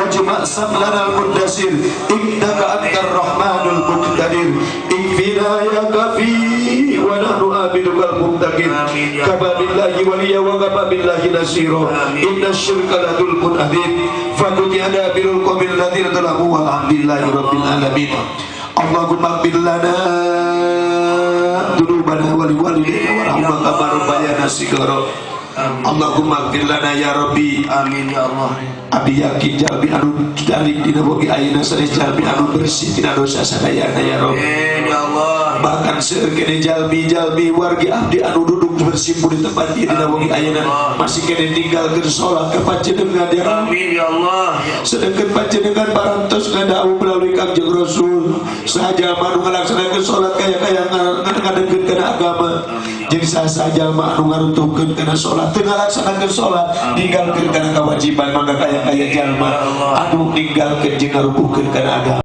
wajma' samlana al-muddasir innaka antar rahmanul muqtadir ikfina ya kafi wa nahnu abidukal muttaqin kafa billahi waliya wa kafa billahi nasira inna syirka la dzulmun adzim fakuti ada birul qawmil ladzina zalamu walhamdulillahi rabbil alamin Allahumma ighfir lana dzunubana wa liwalidayna warhamna kama rabbayana shighara Allahumma ighfir lana ya rabbi amin ya Allah abi yakin jalbi anu dalik dina bogi ayeuna sanes jalbi anu bersih tina dosa sadayana ya rabbi ya Allah bahkan seueur kene jalbi wargi abdi anu duduk bersimpuh di tempat ieu dina bogi ayeuna masih kene ninggalkeun salat ka panjenengan ya amin ya Allah sedengkeun panjenengan parantos ngadawu melalui Kangjeng Rasul saja anu ngalaksanakeun salat kaya ngadengkeun kana agama jadi saja anu ngaruntuhkeun kana salat teu ngalaksanakeun salat ninggalkeun kana kewajiban mangga kaya jalma anu ninggalkeun jeung ngarukuhkeun kana agama